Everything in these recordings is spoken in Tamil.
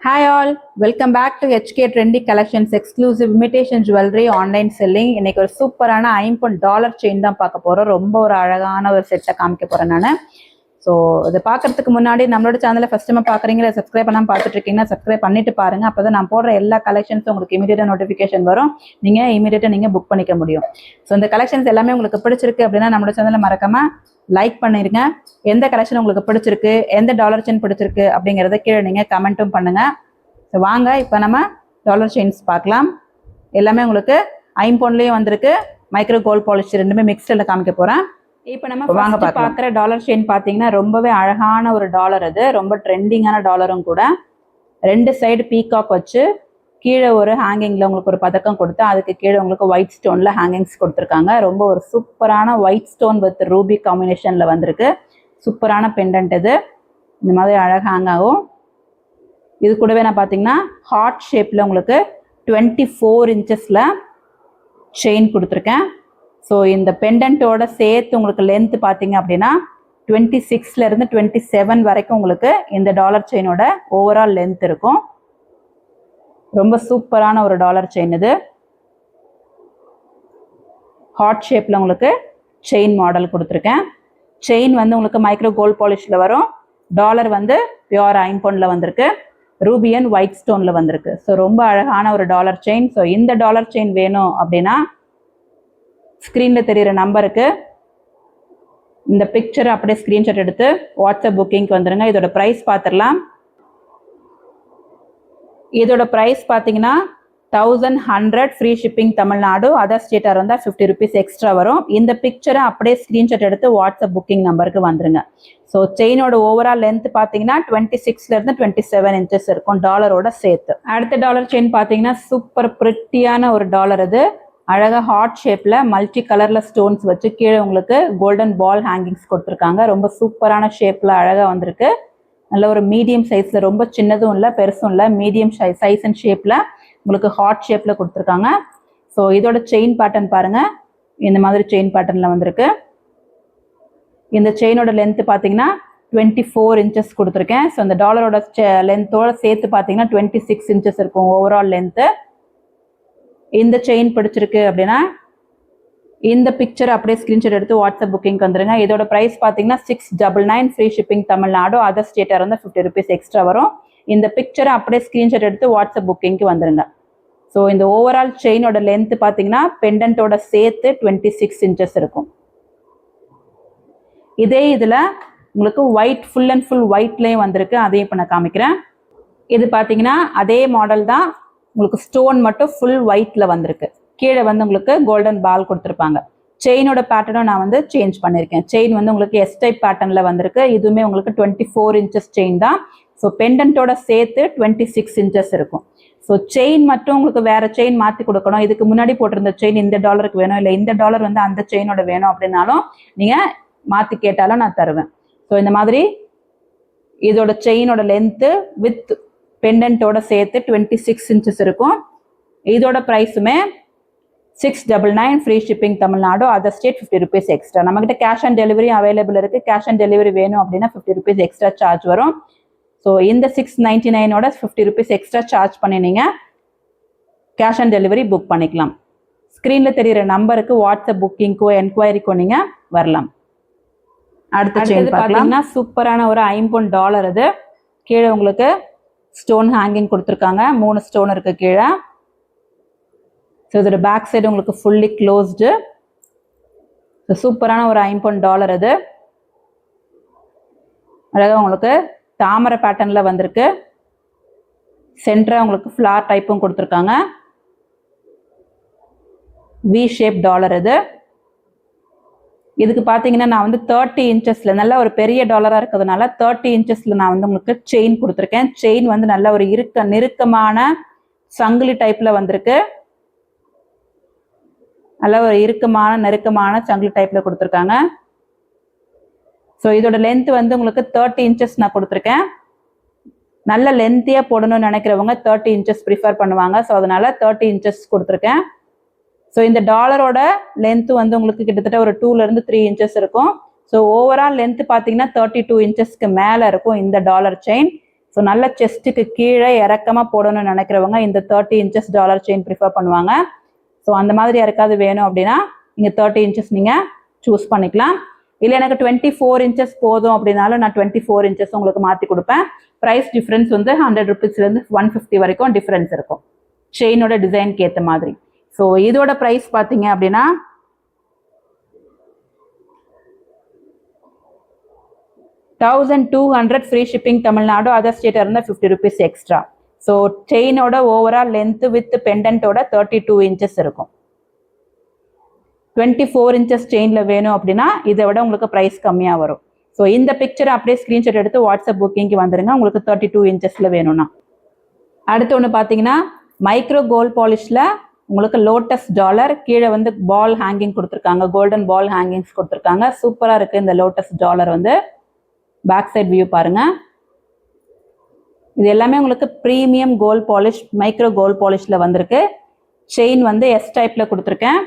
Hi all, welcome back to HK Trendy Collections exclusive imitation jewelry online selling. இன்னைக்கு ஒரு சூப்பரான $50 செயின் தான் பார்க்க போறோம். ரொம்ப ஒரு அழகான ஒரு செட்டை காமிக்க போறேன் நான். ஸோ இதை பார்க்கறதுக்கு முன்னாடி நம்மளோட சேனலை ஃபர்ஸ்ட் டைம் பார்க்குறீங்களா, சப்ஸ்கிரைப் பண்ணாமல் பார்த்துட்டு இருக்கீங்கன்னா சப்ஸ்கிரைப் பண்ணிட்டு பாருங்க. அப்போ தான் நான் போடுற எல்லா கலெக்ஷன்ஸும் உங்களுக்கு இமீடியட்டாக நோட்டிஃபிகேஷன் வரும். நீங்கள் இமீடியட்டாக நீங்கள் புக் பண்ணிக்க முடியும். ஸோ இந்த கலெக்ஷன்ஸ் எல்லாமே உங்களுக்கு பிடிச்சிருக்கு அப்படின்னா நம்மளோட சேனலை மறக்காம லைக் பண்ணிருங்க. எந்த கலெக்ஷன் உங்களுக்கு பிடிச்சிருக்கு, எந்த டாலர் செயின் பிடிச்சிருக்கு அப்படிங்கிறத கீழே நீங்கள் கமெண்ட்டும் பண்ணுங்க. ஸோ வாங்க இப்போ நம்ம டாலர் செயின்ஸ் பார்க்கலாம். எல்லாமே உங்களுக்கு ஐம்பொன்லேயும் வந்திருக்கு, மைக்ரோ கோல்ட் பாலிஷ் ரெண்டுமே மிக்ஸ்டில் காமிக்க போகிறேன். இப்போ நம்ம வாங்க பார்க்குற டாலர் செயின் பார்த்தீங்கன்னா ரொம்பவே அழகான ஒரு டாலர். அது ரொம்ப ட்ரெண்டிங்கான டாலரும் கூட. ரெண்டு சைடு பீகாக் வச்சு கீழே ஒரு ஹேங்கிங்கில் உங்களுக்கு ஒரு பதக்கம் கொடுத்து அதுக்கு கீழே உங்களுக்கு ஒயிட் ஸ்டோனில் ஹேங்கிங்ஸ் கொடுத்துருக்காங்க. ரொம்ப ஒரு சூப்பரான ஒயிட் ஸ்டோன் வித் ரூபி காம்பினேஷனில் வந்திருக்கு. சூப்பரான பெண்டன்ட் இது. இந்த மாதிரி அழகாக ஹேங் ஆகும். இது கூடவே நான் பார்த்தீங்கன்னா ஹார்ட் ஷேப்பில் உங்களுக்கு 24 இன்ச்சஸில் செயின் கொடுத்துருக்கேன். ஸோ இந்த பெண்டன்ட்டோட சேர்த்து உங்களுக்கு லென்த் பார்த்தீங்க அப்படின்னா 26லேருந்து 27 வரைக்கும் உங்களுக்கு இந்த டாலர் செயினோட ஓவரால் லென்த் இருக்கும். ரொம்ப சூப்பரான ஒரு டாலர் செயின் இது. ஹார்ட் ஷேப்பில் உங்களுக்கு செயின் மாடல் கொடுத்துருக்கேன். செயின் வந்து உங்களுக்கு மைக்ரோ கோல்ட் பாலிஷில் வரும். டாலர் வந்து பியூர் ஐம்பொன்ல வந்திருக்கு. ரூபியன் ஒயிட் ஸ்டோனில் வந்திருக்கு. ஸோ ரொம்ப அழகான ஒரு டாலர் செயின். ஸோ இந்த டாலர் செயின் வேணும் அப்படின்னா ஸ்க்ரீனில் தெரிகிற நம்பருக்கு இந்த பிக்சரை அப்படியே ஸ்க்ரீன்ஷாட் எடுத்து வாட்ஸ்அப் புக்கிங்க்கு வந்துடுங்க. இதோட ப்ரைஸ் பார்த்துடலாம். இதோட ப்ரைஸ் பார்த்தீங்கன்னா 1100 ஃப்ரீ ஷிப்பிங் தமிழ்நாடு. அதர் ஸ்டேட்டாக இருந்தால் 50 ருபீஸ் எக்ஸ்ட்ரா வரும். இந்த பிக்சரை அப்படியே ஸ்க்ரீன்ஷாட் எடுத்து வாட்ஸ்அப் புக்கிங் நம்பருக்கு வந்துருங்க. ஸோ செயினோட ஓவரால் லென்த் பார்த்தீங்கன்னா 26லேருந்து 27 இன்ச்சஸ் இருக்கும் டாலரோட சேர்த்து. அடுத்த டாலர் செயின் பார்த்தீங்கன்னா சூப்பர் பிரிட்டியான ஒரு டாலர். அது அழகாக ஹார்ட் ஷேப்பில் மல்டி கலரில் ஸ்டோன்ஸ் வச்சு கீழே உங்களுக்கு கோல்டன் பால் ஹேங்கிங்ஸ் கொடுத்துருக்காங்க. ரொம்ப சூப்பரான ஷேப்பில் அழகாக வந்திருக்கு. நல்ல ஒரு மீடியம் சைஸில், ரொம்ப சின்னதும் இல்லை பெருசும் இல்லை, மீடியம் சைஸ் அண்ட் ஷேப்பில் உங்களுக்கு ஹார்ட் ஷேப்பில் கொடுத்துருக்காங்க. ஸோ இதோட செயின் பேட்டர்ன் பாருங்கள். இந்த மாதிரி செயின் பேட்டர்னில் வந்திருக்கு. இந்த செயினோட லென்த்து பார்த்தீங்கன்னா 24 இன்ச்சஸ் கொடுத்துருக்கேன். ஸோ இந்த டாலரோட லென்த்தோட சேர்த்து பார்த்தீங்கன்னா 26 இன்ச்சஸ் இருக்கும் ஓவரால் லென்த்து. இந்த செயின் பிடிச்சிருக்கு அப்படின்னா இந்த பிக்சர் அப்படியே ஸ்க்ரீன்ஷாட் எடுத்து வாட்ஸ்அப் புக்கிங்க்கு வந்துருங்க. இதோட ப்ரைஸ் பார்த்தீங்கன்னா 699 ஃப்ரீ ஷிப்பிங் தமிழ்நாடு. அதர் ஸ்டேட்டாக இருந்தால் 50 ருபீஸ் எக்ஸ்ட்ரா வரும். இந்த பிக்சரை அப்படியே ஸ்க்ரீன்ஷாட் எடுத்து வாட்ஸ்அப் புக்கிங்க்கு வந்துருங்க. ஸோ இந்த ஓவரால் செயினோட லென்த் பார்த்தீங்கன்னா பெண்டன்ட்டோட சேர்த்து 26 இன்ச்சஸ் இருக்கும். இதே இதில் உங்களுக்கு ஒயிட் ஃபுல் அண்ட் ஃபுல் ஒயிட்லேயும் வந்திருக்கு. அதையும் இப்போ நான் காமிக்கிறேன். இது பார்த்தீங்கன்னா அதே மாடல் தான். உங்களுக்கு ஸ்டோன் மட்டும் ஃபுல் ஒயிட்ல வந்திருக்கு. கீழே வந்து உங்களுக்கு கோல்டன் பால் கொடுத்துருப்பாங்க. செயினோட பேட்டர்னும் நான் வந்து சேஞ்ச் பண்ணியிருக்கேன். செயின் வந்து உங்களுக்கு எஸ் டைப் பேட்டர்ன்ல வந்திருக்கு. இதுவுமே உங்களுக்கு 24 இன்ச்சஸ் செயின் தான். ஸோ பெண்டன்ட்டோட சேர்த்து 26 இன்ச்சஸ் இருக்கும். ஸோ செயின் மட்டும் உங்களுக்கு வேற செயின் மாற்றி கொடுக்கணும், இதுக்கு முன்னாடி போட்டிருந்த செயின் இந்த டாலருக்கு வேணும், இல்லை இந்த டாலர் வந்து அந்த செயினோட வேணும் அப்படின்னாலும் நீங்கள் மாற்றி கேட்டாலும் நான் தருவேன். ஸோ இந்த மாதிரி இதோட செயினோட லென்த்து வித் பெண்டன்ட்டோட சேர்த்து 26 இன்ச்சஸ் இருக்கும். இதோட ப்ரைஸுமே 699 free shipping Tamil Nadu. Other state 50 rupees extra. நம்மகிட்ட கேஷ் ஆன் டெலிவரி அவைலபிள் இருக்கு. கேஷ் ஆன் டெலிவரி வேணும் அப்படின்னா 50 ருபீஸ் எக்ஸ்ட்ரா சார்ஜ் வரும். ஸோ இந்த 699ஓட 50 ருபீஸ் எக்ஸ்ட்ரா சார்ஜ் பண்ணி நீங்கள் கேஷ் ஆன் டெலிவரி புக் பண்ணிக்கலாம். ஸ்க்ரீனில் தெரிகிற நம்பருக்கு வாட்ஸ்அப் புக்கிங்க்கோ என்கொயரிக்கோ நீங்கள் வரலாம். அடுத்த செயின் பார்த்தீங்கன்னா சூப்பரான ஒரு ஐம்பொன் டாலர். அது கீழே உங்களுக்கு ஸ்டோன் ஹேங்கிங் கொடுத்துருக்காங்க. 3 ஸ்டோன் இருக்கு கீழே. ஸோ இதோட பேக் சைடு உங்களுக்கு ஃபுல்லி க்ளோஸ்டு. ஸோ சூப்பரான ஒரு ஐம்பொன் டாலர். அது அழகாக உங்களுக்கு தாமரை பேட்டர்னில் வந்திருக்கு. சென்டராக உங்களுக்கு ஃப்ளார் டைப்பும் கொடுத்துருக்காங்க. We shape dollar. இது இதுக்கு பார்த்தீங்கன்னா நான் வந்து 30 இன்ச்சஸில் நல்ல ஒரு பெரிய டாலராக இருக்கிறதுனால 30 இன்ச்சஸில் நான் வந்து உங்களுக்கு செயின் கொடுத்துருக்கேன். செயின் வந்து நல்ல ஒரு நெருக்கமான சங்கிலி டைப்பில் வந்திருக்கு. நல்ல ஒரு நெருக்கமான சங்கிலி டைப்பில் கொடுத்துருக்காங்க. ஸோ இதோட லென்த் வந்து உங்களுக்கு 30 இன்ச்சஸ் நான் கொடுத்துருக்கேன். நல்ல லென்த்தியாக போடணும்னு நினைக்கிறவங்க 30 இன்ச்சஸ் ப்ரிஃபர் பண்ணுவாங்க. ஸோ அதனால 30 இன்ச்சஸ் கொடுத்துருக்கேன். ஸோ இந்த டாலரோட லென்த்து வந்து உங்களுக்கு கிட்டத்தட்ட ஒரு 2லேருந்து 3 இன்ச்சஸ் இருக்கும். ஸோ ஓவரால் லென்த் பார்த்தீங்கன்னா 32 இன்ச்சஸ்க்கு மேலே இருக்கும் இந்த டாலர் செயின். ஸோ நல்ல செஸ்ட்டுக்கு கீழே இறக்கமாக போடணும்னு நினைக்கிறவங்க இந்த 30 inches டாலர் செயின் ப்ரிஃபர் பண்ணுவாங்க. ஸோ அந்த மாதிரி யாருக்காவது வேணும் அப்படின்னா நீங்கள் 30 inches நீங்கள் சூஸ் பண்ணிக்கலாம். இல்லை எனக்கு 24 inches போதும் அப்படின்னாலும் நான் 24 inches உங்களுக்கு மாற்றி கொடுப்பேன். ப்ரைஸ் டிஃப்ரென்ஸ் வந்து 100 rupeesலேருந்து 150 வரைக்கும் டிஃப்ரென்ஸ் இருக்கும் செயினோட டிசைனுக்கு ஏற்ற மாதிரி. ஸோ இதோட ப்ரைஸ் பார்த்தீங்க அப்படின்னா 1200 free shipping Tamil Nadu, other state இருந்தால் 50 rupees எக்ஸ்ட்ரா. ஸோ செயினோட ஓவரால் லென்த் வித் பெண்டன்ட்டோட 32 inches இருக்கும். 24 inches செயினில் வேணும் அப்படின்னா இதை விட உங்களுக்கு ப்ரைஸ் கம்மியாக வரும். ஸோ இந்த பிக்சரை அப்படியே ஸ்க்ரீன்ஷாட் எடுத்து வாட்ஸ்அப் புக்கிங்க்கு வந்துடுங்க உங்களுக்கு 32 inchesல வேணும்னா. அடுத்து ஒன்று பார்த்தீங்கன்னா மைக்ரோ கோல்ட் பாலிஷில் உங்களுக்கு லோட்டஸ் டாலர், கீழே வந்து பால் ஹேங்கிங் கொடுத்துருக்காங்க, கோல்டன் பால் ஹேங்கிங்ஸ் கொடுத்துருக்காங்க. சூப்பராக இருக்குது இந்த லோட்டஸ் டாலர் வந்து. பேக் சைட் வியூ பாருங்க. இது எல்லாமே உங்களுக்கு premium gold polish, micro gold பாலிஷ்ல வந்திருக்கு. செயின் வந்து எஸ் டைப்ல கொடுத்துருக்கேன்.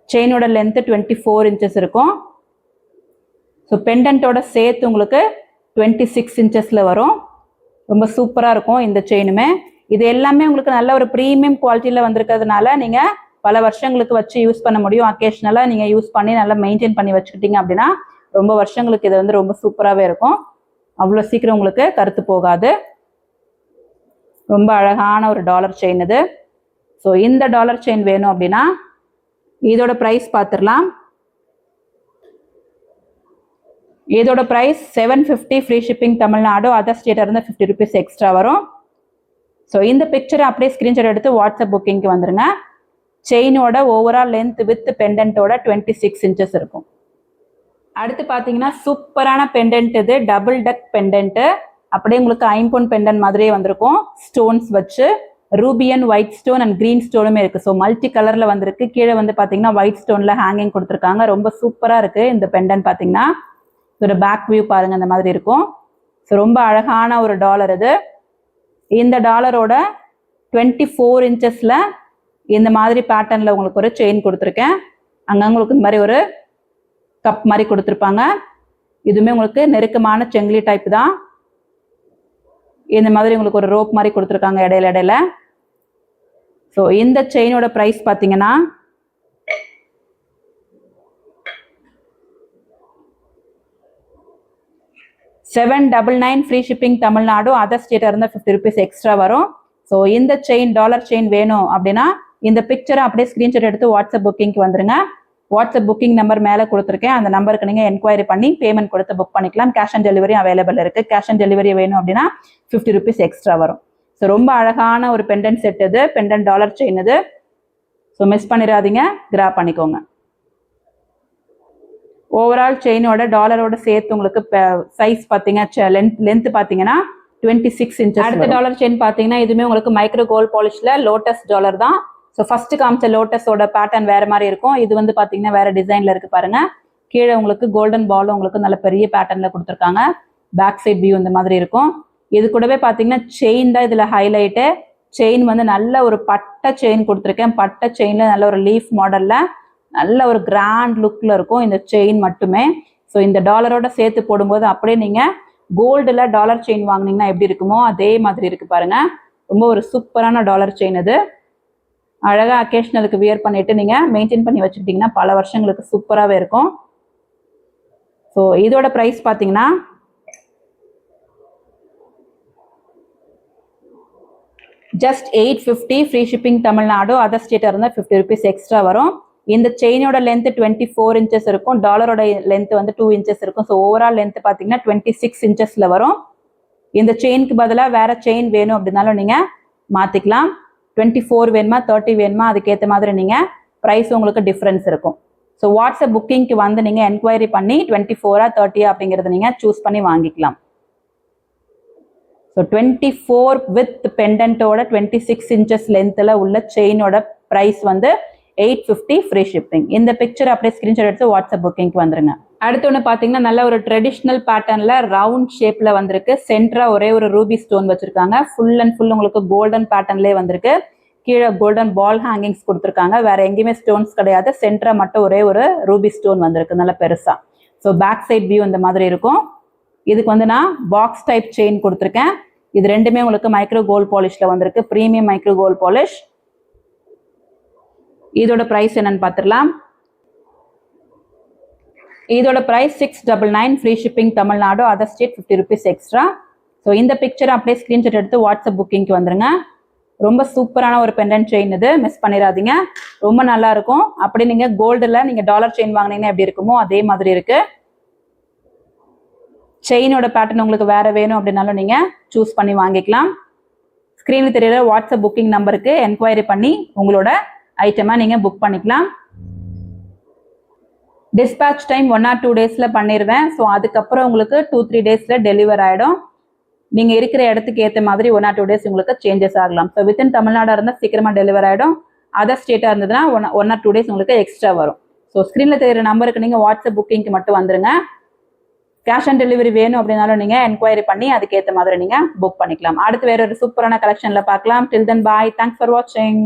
செயினோட லென்த் 24 inches இருக்கும். ஸோ பெண்டன்ட்டோட சேர்த்து உங்களுக்கு 26 inchesல வரும். ரொம்ப சூப்பராக இருக்கும் இந்த செயினுமே. இது எல்லாமே உங்களுக்கு நல்ல ஒரு ப்ரீமியம் குவாலிட்டியில் வந்திருக்கிறதுனால நீங்கள் பல வருஷங்களுக்கு வச்சு யூஸ் பண்ண முடியும். அக்கேஷனலாக நீங்கள் யூஸ் பண்ணி நல்லா மெயின்டைன் பண்ணி வச்சுக்கிட்டீங்க அப்படின்னா ரொம்ப வருஷங்களுக்கு இது வந்து ரொம்ப சூப்பராகவே இருக்கும். அவ்வளோ சீக்கிரம் உங்களுக்கு கருத்து போகாது. ரொம்ப அழகான ஒரு டாலர் செயின் இது. ஸோ இந்த டாலர் செயின் வேணும் அப்படின்னா இதோட ப்ரைஸ் பார்த்துடலாம். இதோட price 750 free shipping Tamil Nadu, other ஸ்டேட்டாக இருந்தால் 50 rupees எக்ஸ்ட்ரா வரும். ஸோ இந்த பிக்சரை அப்படியே ஸ்க்ரீன்ஷாட் எடுத்து வாட்ஸ்அப் புக்கிங்க்கு வந்துடுங்க. செயினோட ஓவரால் லென்த் வித் பெண்டன்ட்டோட 26 inches இருக்கும். அடுத்து பார்த்தீங்கன்னா சூப்பரான பெண்டன்ட் இது, டபுள் டக் பெண்டன்ட்டு. அப்படியே உங்களுக்கு ஐம்பொன் பெண்டன்ட் மாதிரியே வந்திருக்கும், ஸ்டோன்ஸ் வச்சு. ரூபியன், ஒயிட் ஸ்டோன் அண்ட் கிரீன் ஸ்டோனுமே இருக்குது. ஸோ மல்டி கலரில் வந்திருக்கு. கீழே வந்து பார்த்தீங்கன்னா ஒயிட் ஸ்டோனில் ஹேங்கிங் கொடுத்துருக்காங்க. ரொம்ப சூப்பராக இருக்குது இந்த பெண்டன்ட் பார்த்தீங்கன்னா. இதோட பேக் வியூ பாருங்க, இந்த மாதிரி இருக்கும். ஸோ ரொம்ப அழகான ஒரு டாலர் இது. இந்த டாலரோட 24 inchesல இந்த மாதிரி பேட்டர்னில் உங்களுக்கு ஒரு செயின் கொடுத்துருக்கேன். அங்கே உங்களுக்கு இந்த மாதிரி ஒரு கப் மாதிரி கொடுத்துருப்பாங்க. இதுவுமே உங்களுக்கு நெருக்கமான செங்கிலி டைப் தான். இந்த மாதிரி உங்களுக்கு ஒரு ரோப் மாதிரி கொடுத்துருக்காங்க இடையில இடையில. ஸோ இந்த செயினோட ப்ரைஸ் பார்த்தீங்கன்னா 799 ஃப்ரீ ஷிப்பிங் தமிழ்நாடு, அதர் ஸ்டேட்டாக இருந்தால் 50 rupees எக்ஸ்ட்ரா வரும். ஸோ இந்த செயின் டாலர் செயின் வேணும் அப்படின்னா இந்த பிக்சரை அப்படியே ஸ்க்ரீன்ஷாட் எடுத்து வாட்ஸ்அப் புக்கிங்க்கு வந்துருங்க. வாட்ஸ்அப் புக்கிங் நம்பர் மேலே கொடுத்துருக்கேன். அந்த நம்பருக்கு நீங்கள் என்கொயரி பண்ணி பேமெண்ட் கொடுத்து புக் பண்ணிக்கலாம். கேஷ் ஆன் டெலிவரி அவைலபிள் இருக்குது. கேஷ் ஆன் டெலிவரி வேணும் அப்படின்னா 50 rupees எக்ஸ்ட்ரா வரும். ஸோ ரொம்ப அழகான ஒரு பெண்டன்ட் செட் இது, பெண்டன்ட் டாலர் செயின் இது. ஸோ மிஸ் பண்ணிடாதீங்க, கிராப் பண்ணிக்கோங்க. ஓவரால் செயினோட டாலரோட சேர்த்து உங்களுக்கு சைஸ் பார்த்தீங்க, லென்த் பார்த்தீங்கன்னா 26 inches. அடுத்த டாலர் செயின் பார்த்தீங்கன்னா இதுவுமே உங்களுக்கு மைக்ரோ கோல்ட் பாலிஷ்ல லோட்டஸ் டாலர் தான். ஸோ ஃபர்ஸ்ட் காமிச்ச லோட்டஸோட பேட்டர்ன் வேற மாதிரி இருக்கும். இது வந்து பார்த்தீங்கன்னா வேற டிசைன்ல இருக்கு பாருங்க. கீழே உங்களுக்கு கோல்டன் பால் உங்களுக்கு நல்ல பெரிய பேட்டர்ன்ல கொடுத்துருக்காங்க. பேக் சைட் வியூ இந்த மாதிரி இருக்கும். இது கூடவே பார்த்தீங்கன்னா செயின் தான் இதுல ஹைலைட்டு. செயின் வந்து நல்ல ஒரு பட்டை செயின் கொடுத்துருக்கேன். பட்டை செயின்ல நல்ல ஒரு லீஃப் மாடல்ல நல்ல ஒரு கிராண்ட் லுக்ல இருக்கும் இந்த செயின் மட்டுமே. ஸோ இந்த டாலரோட சேர்த்து போடும்போது அப்படியே நீங்க கோல்டுல டாலர் செயின் வாங்கினீங்கன்னா எப்படி இருக்குமோ அதே மாதிரி இருக்கு பாருங்க. ரொம்ப ஒரு சூப்பரான டாலர் செயின் இது. அழகா அக்கேஷனலுக்கு வியர் பண்ணிட்டு நீங்க மெயின்டைன் பண்ணி வச்சுக்கிட்டீங்கன்னா பல வருஷங்களுக்கு சூப்பராகவே இருக்கும். ஸோ இதோட ப்ரைஸ் பார்த்தீங்கன்னா just 850 free shipping Tamil Nadu, other ஸ்டேட்டாக இருந்தால் 50 rupees எக்ஸ்ட்ரா வரும். இந்த செயினோட லென்த் 24 inches இருக்கும். டாலரோட லென்த் வந்து 2 inches இருக்கும். ஸோ ஓவரால் லென்த் பார்த்தீங்கன்னா 26 inchesல வரும். இந்த செயினுக்கு பதிலாக வேற செயின் வேணும் அப்படின்னாலும் நீங்க மாத்திக்கலாம். 24 வேணுமா 30 வேணுமா அதுக்கேற்ற மாதிரி நீங்க ப்ரைஸ் உங்களுக்கு டிஃப்ரென்ஸ் இருக்கும். ஸோ வாட்ஸ்அப் புக்கிங்க்கு வந்து நீங்க என்கொயரி பண்ணி 24 30 அப்படிங்கிறத நீங்க சூஸ் பண்ணி வாங்கிக்கலாம். ஸோ 24 வித் பெண்டன்ட்டோட 26 inches லென்த்தில் உள்ள செயினோட ப்ரைஸ் வந்து 850 ஃப்ரீ ஷிப்பிங். இந்த பிக்சர் அப்படியே ஸ்கிரீன்ஷாட் எடுத்து வாட்ஸ்அப் புக்கிங்க்கு வந்துருங்க. அடுத்து ஒன்று பார்த்தீங்கன்னா நல்ல ஒரு ட்ரெடிஷ்னல் பேட்டர்னில் ரவுண்ட் ஷேப்பில் வந்திருக்கு. சென்டராக ஒரே ஒரு ரூபி ஸ்டோன் வச்சிருக்காங்க. ஃபுல் அண்ட் ஃபுல் உங்களுக்கு கோல்டன் பேட்டர்ன்லேயே வந்திருக்கு. கீழே கோல்டன் பால் ஹேங்கிங்ஸ் கொடுத்துருக்காங்க. வேற எங்கேயுமே ஸ்டோன்ஸ் கிடையாது. சென்டரா மட்டும் ஒரே ஒரு ரூபி ஸ்டோன் வந்திருக்கு நல்ல பெருசா. ஸோ பேக் சைட் வியூ இந்த மாதிரி இருக்கும். இதுக்கு வந்து நான் பாக்ஸ் டைப் செயின் கொடுத்துருக்கேன். இது ரெண்டுமே உங்களுக்கு மைக்ரோ கோல்ட் பாலிஷ்ல வந்திருக்கு, பிரீமியம் மைக்ரோ கோல்ட் பாலிஷ். இதோட பிரைஸ் என்னன்னு பார்த்துடலாம். இதோட price 699, free shipping Tamil Nadu, other state 50 rupees extra. So இந்த பிக்சரை அப்படியே ஸ்கிரீன்ஷாட் எடுத்து வாட்ஸ்அப் புக்கிங்க்கு வந்துருங்க. ரொம்ப சூப்பரான ஒரு பெண்டன்ட் செயின், இது மிஸ் பண்ணிடாதீங்க, ரொம்ப நல்லா இருக்கும். அப்படி நீங்க கோல்டுல நீங்க டாலர் செயின் வாங்கினீங்கன்னா எப்படி இருக்குமோ அதே மாதிரி இருக்கு. செயினோட பேட்டர்ன் உங்களுக்கு வேற வேணும் அப்படின்னாலும் நீங்க சூஸ் பண்ணி வாங்கிக்கலாம். ஸ்கிரீனில் தெரியுற வாட்ஸ்அப் புக்கிங் நம்பருக்கு என்கொயரி பண்ணி உங்களோட ஐட்டமா நீங்க புக் பண்ணிக்கலாம். டிஸ்பேச் டைம் 1 or 2 daysல பண்ணிடுவேன். ஸோ அதுக்கப்புறம் உங்களுக்கு 2-3 daysல டெலிவர் ஆயிடும். நீங்க இருக்கிற இடத்துக்கு ஏற்ற மாதிரி 1 or 2 days உங்களுக்கு சேஞ்சஸ் ஆகலாம். ஸோ வித்தின் தமிழ்நாடா இருந்தால் சீக்கிரமா டெலிவர் ஆயிடும். அதர் ஸ்டேட்டா இருந்ததுன்னா 1 or 2 days உங்களுக்கு எக்ஸ்ட்ரா வரும். ஸோ ஸ்கிரீன்ல தெரியுற நம்பருக்கு நீங்க வாட்ஸ்அப் புக்கிங்க்கு மட்டும் வந்துருங்க. கேஷ் ஆன் டெலிவரி வேணும் அப்படின்னாலும் நீங்க என்கொயரி பண்ணி அதுக்கேற்ற மாதிரி நீங்க புக் பண்ணிக்கலாம். அடுத்து வேற ஒரு சூப்பரான கலெக்ஷன்ல பார்க்கலாம். டில் தென் பாய், தேங்க்ஸ் ஃபார் வாட்சிங்.